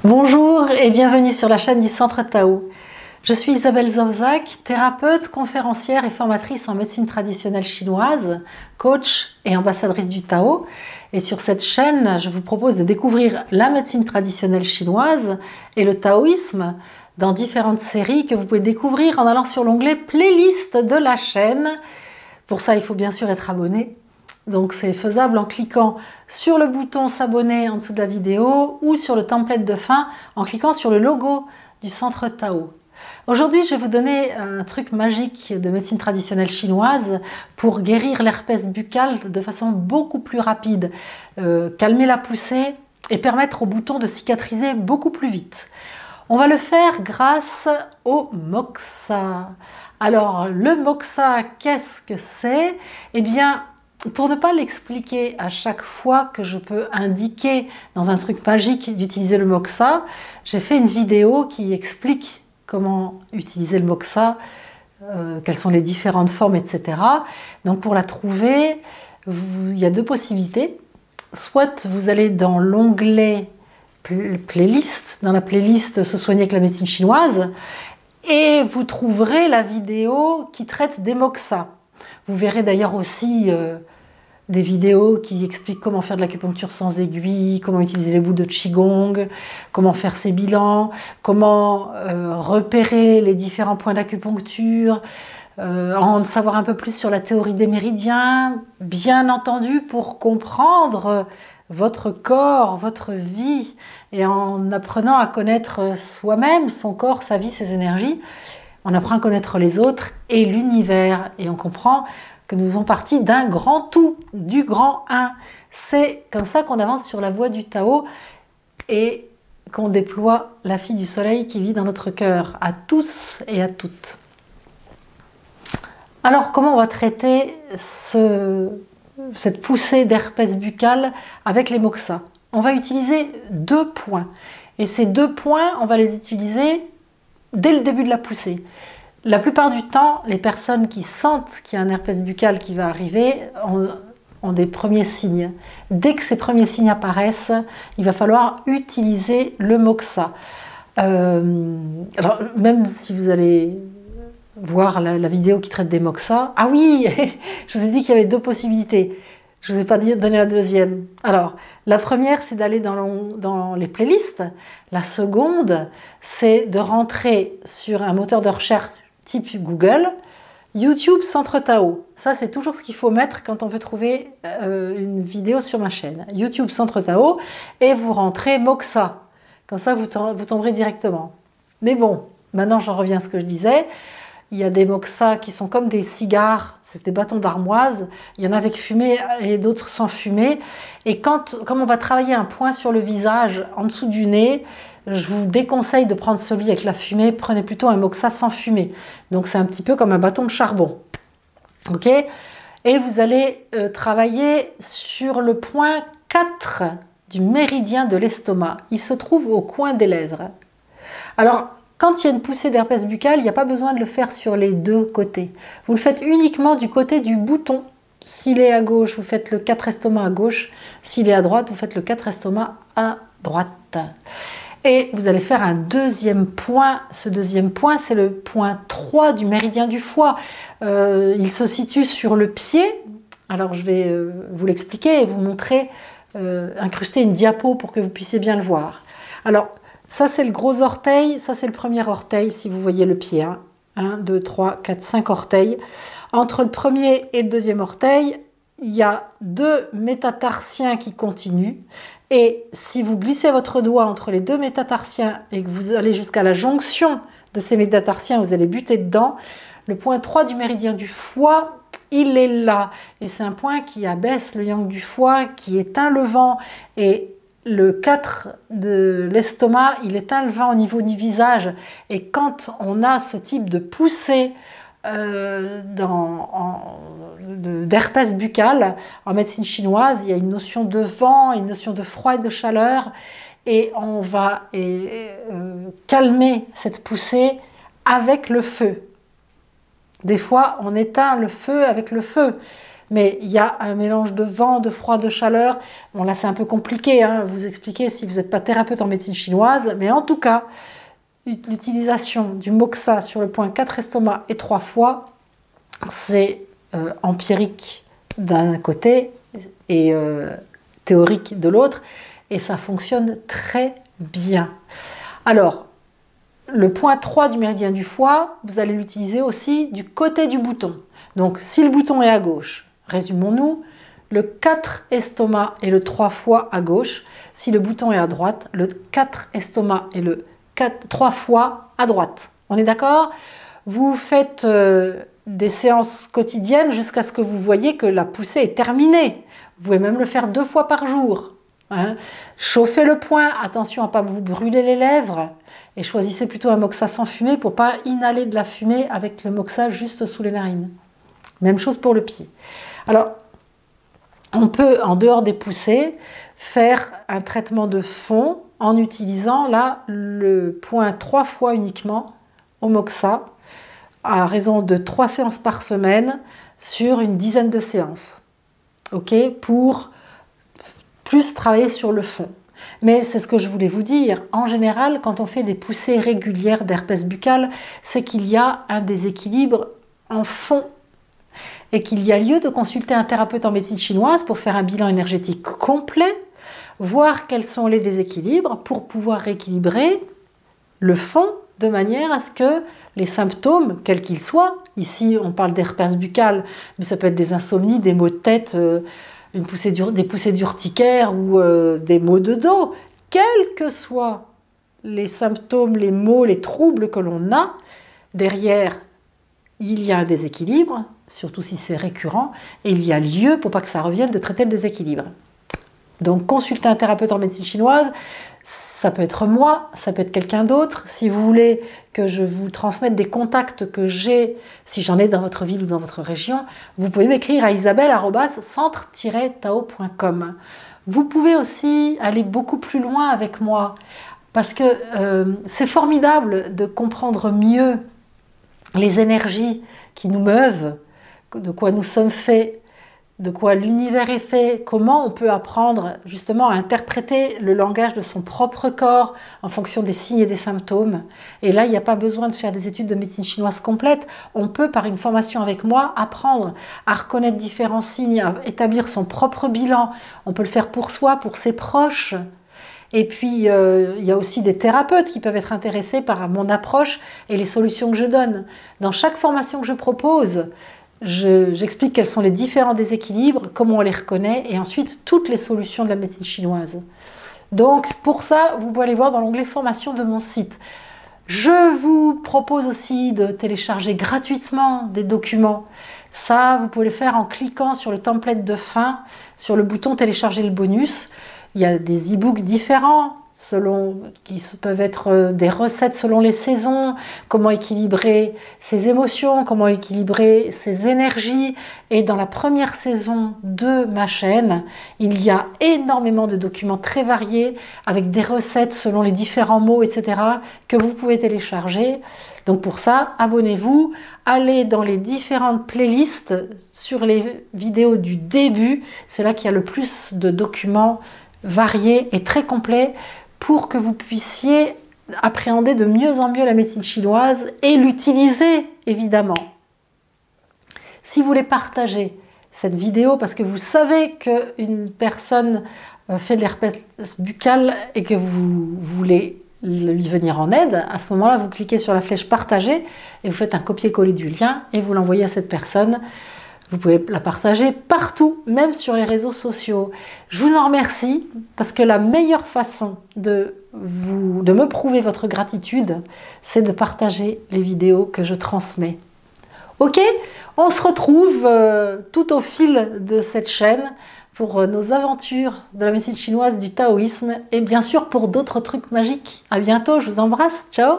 Bonjour et bienvenue sur la chaîne du Centre Tao. Je suis Isabelle Zovzak, thérapeute, conférencière et formatrice en médecine traditionnelle chinoise, coach et ambassadrice du Tao. Et sur cette chaîne, je vous propose de découvrir la médecine traditionnelle chinoise et le taoïsme dans différentes séries que vous pouvez découvrir en allant sur l'onglet playlist de la chaîne. Pour ça, il faut bien sûr être abonné. Donc c'est faisable en cliquant sur le bouton s'abonner en dessous de la vidéo ou sur le template de fin en cliquant sur le logo du Centre Tao. Aujourd'hui, je vais vous donner un truc magique de médecine traditionnelle chinoise pour guérir l'herpès buccal de façon beaucoup plus rapide, calmer la poussée et permettre au bouton de cicatriser beaucoup plus vite. On va le faire grâce au moxa. Alors, le moxa, qu'est-ce que c'est? Eh bien, pour ne pas l'expliquer à chaque fois que je peux indiquer dans un truc magique d'utiliser le moxa, j'ai fait une vidéo qui explique comment utiliser le moxa, quelles sont les différentes formes, etc. Donc pour la trouver, il y a deux possibilités. Soit vous allez dans l'onglet playlist, dans la playlist Se soigner avec la médecine chinoise, et vous trouverez la vidéo qui traite des moxas. Vous verrez d'ailleurs aussi des vidéos qui expliquent comment faire de l'acupuncture sans aiguille, comment utiliser les boules de Qigong, comment faire ses bilans, comment repérer les différents points d'acupuncture, en savoir un peu plus sur la théorie des méridiens, bien entendu pour comprendre votre corps, votre vie, et en apprenant à connaître soi-même, son corps, sa vie, ses énergies, on apprend à connaître les autres et l'univers, et on comprend que nous faisons partie d'un grand tout, du grand un. C'est comme ça qu'on avance sur la voie du Tao et qu'on déploie la fille du soleil qui vit dans notre cœur, à tous et à toutes. Alors, comment on va traiter cette poussée d'herpès buccal avec les moxas? On va utiliser 2 points. Et ces 2 points, on va les utiliser dès le début de la poussée. La plupart du temps, les personnes qui sentent qu'il y a un herpès buccal qui va arriver ont des premiers signes. Dès que ces premiers signes apparaissent, il va falloir utiliser le moxa. Alors, même si vous allez voir la vidéo qui traite des moxas, ah oui, je vous ai dit qu'il y avait 2 possibilités. Je ne vous ai pas donné la deuxième. Alors, la première, c'est d'aller dans les playlists. La seconde, c'est de rentrer sur un moteur de recherche type Google, YouTube Centre Tao. Ça, c'est toujours ce qu'il faut mettre quand on veut trouver une vidéo sur ma chaîne. YouTube Centre Tao, et vous rentrez moxa. Comme ça, vous tomberez directement. Mais bon, maintenant, j'en reviens à ce que je disais. Il y a des moxas qui sont comme des cigares, c'est des bâtons d'armoise. Il y en a avec fumée et d'autres sans fumée. Et comme on va travailler un point sur le visage, en dessous du nez, je vous déconseille de prendre celui avec la fumée. Prenez plutôt un moxa sans fumée. Donc c'est un petit peu comme un bâton de charbon. Ok? Et vous allez travailler sur le point 4 du méridien de l'estomac. Il se trouve au coin des lèvres. Alors, quand il y a une poussée d'herpès buccal, il n'y a pas besoin de le faire sur les 2 côtés. Vous le faites uniquement du côté du bouton. S'il est à gauche, vous faites le 4 estomac à gauche. S'il est à droite, vous faites le 4 estomac à droite. Et vous allez faire un deuxième point. Ce deuxième point, c'est le point 3 du méridien du foie. Il se situe sur le pied. Alors, je vais vous l'expliquer et vous montrer, incruster une diapo pour que vous puissiez bien le voir. Alors, ça, c'est le gros orteil, ça, c'est le premier orteil, si vous voyez le pied. 1, 2, 3, 4, 5 orteils. Entre le premier et le deuxième orteil, il y a 2 métatarsiens qui continuent. Et si vous glissez votre doigt entre les 2 métatarsiens et que vous allez jusqu'à la jonction de ces métatarsiens, vous allez buter dedans, le point 3 du méridien du foie, il est là. Et c'est un point qui abaisse le yang du foie, qui éteint le vent. Et le 4 de l'estomac, il éteint le vent au niveau du visage. Et quand on a ce type de poussée d'herpès buccal, en médecine chinoise, il y a une notion de vent, une notion de froid et de chaleur. Et on va calmer cette poussée avec le feu. Des fois, on éteint le feu avec le feu. mais il y a un mélange de vent, de froid, de chaleur. Bon, là, c'est un peu compliqué, hein, vous expliquer si vous n'êtes pas thérapeute en médecine chinoise, mais en tout cas, l'utilisation du moxa sur le point 4 estomacs et 3 foies, c'est empirique d'un côté et théorique de l'autre, et ça fonctionne très bien. Alors, le point 3 du méridien du foie, vous allez l'utiliser aussi du côté du bouton. Donc, si le bouton est à gauche, résumons-nous, le 4 estomac et le 3 foie à gauche. Si le bouton est à droite, le 4 estomac et le 3 foie à droite. On est d'accord? Vous faites des séances quotidiennes jusqu'à ce que vous voyez que la poussée est terminée. Vous pouvez même le faire 2 fois par jour. Hein. Chauffez le poing, attention à ne pas vous brûler les lèvres. Et choisissez plutôt un moxa sans fumée pour ne pas inhaler de la fumée avec le moxa juste sous les narines. Même chose pour le pied. Alors, on peut, en dehors des poussées, faire un traitement de fond en utilisant là le point 3 fois uniquement au moxa, à raison de 3 séances par semaine sur une dizaine de séances. Ok, pour plus travailler sur le fond. Mais c'est ce que je voulais vous dire. En général, quand on fait des poussées régulières d'herpès buccal, c'est qu'il y a un déséquilibre en fond et qu'il y a lieu de consulter un thérapeute en médecine chinoise pour faire un bilan énergétique complet, voir quels sont les déséquilibres pour pouvoir rééquilibrer le fond de manière à ce que les symptômes, quels qu'ils soient, ici on parle d'herpès buccal, mais ça peut être des insomnies, des maux de tête, des poussées d'urticaire ou des maux de dos, quels que soient les symptômes, les maux, les troubles que l'on a, derrière il y a un déséquilibre, surtout si c'est récurrent, et il y a lieu, pour pas que ça revienne, de traiter le déséquilibre. Donc consulter un thérapeute en médecine chinoise, ça peut être moi, ça peut être quelqu'un d'autre. Si vous voulez que je vous transmette des contacts que j'ai, si j'en ai dans votre ville ou dans votre région, vous pouvez m'écrire à isabelle@centre-tao.com. Vous pouvez aussi aller beaucoup plus loin avec moi, parce que c'est formidable de comprendre mieux les énergies qui nous meuvent, de quoi nous sommes faits, de quoi l'univers est fait, comment on peut apprendre justement à interpréter le langage de son propre corps en fonction des signes et des symptômes. Et là, il n'y a pas besoin de faire des études de médecine chinoise complètes. On peut, par une formation avec moi, apprendre à reconnaître différents signes, à établir son propre bilan. On peut le faire pour soi, pour ses proches. Et puis, il y a aussi des thérapeutes qui peuvent être intéressés par mon approche et les solutions que je donne. Dans chaque formation que je propose, j'explique quels sont les différents déséquilibres, comment on les reconnaît, et ensuite toutes les solutions de la médecine chinoise. Donc, pour ça, vous pouvez aller voir dans l'onglet formation de mon site. Je vous propose aussi de télécharger gratuitement des documents. Ça, vous pouvez le faire en cliquant sur le template de fin, sur le bouton télécharger le bonus. Il y a des e-books différents, qui peuvent être des recettes selon les saisons, comment équilibrer ses émotions, comment équilibrer ses énergies. Et dans la première saison de ma chaîne, il y a énormément de documents très variés, avec des recettes selon les différents mots, etc., que vous pouvez télécharger. Donc pour ça, abonnez-vous, allez dans les différentes playlists sur les vidéos du début, c'est là qu'il y a le plus de documents variés et très complets pour que vous puissiez appréhender de mieux en mieux la médecine chinoise et l'utiliser évidemment. Si vous voulez partager cette vidéo parce que vous savez qu'une personne fait de l'herpès buccal et que vous voulez lui venir en aide, à ce moment-là, vous cliquez sur la flèche partager et vous faites un copier-coller du lien et vous l'envoyez à cette personne. Vous pouvez la partager partout, même sur les réseaux sociaux. Je vous en remercie parce que la meilleure façon de me prouver votre gratitude, c'est de partager les vidéos que je transmets. Ok, on se retrouve tout au fil de cette chaîne pour nos aventures de la médecine chinoise, du taoïsme et bien sûr pour d'autres trucs magiques. À bientôt, je vous embrasse, ciao!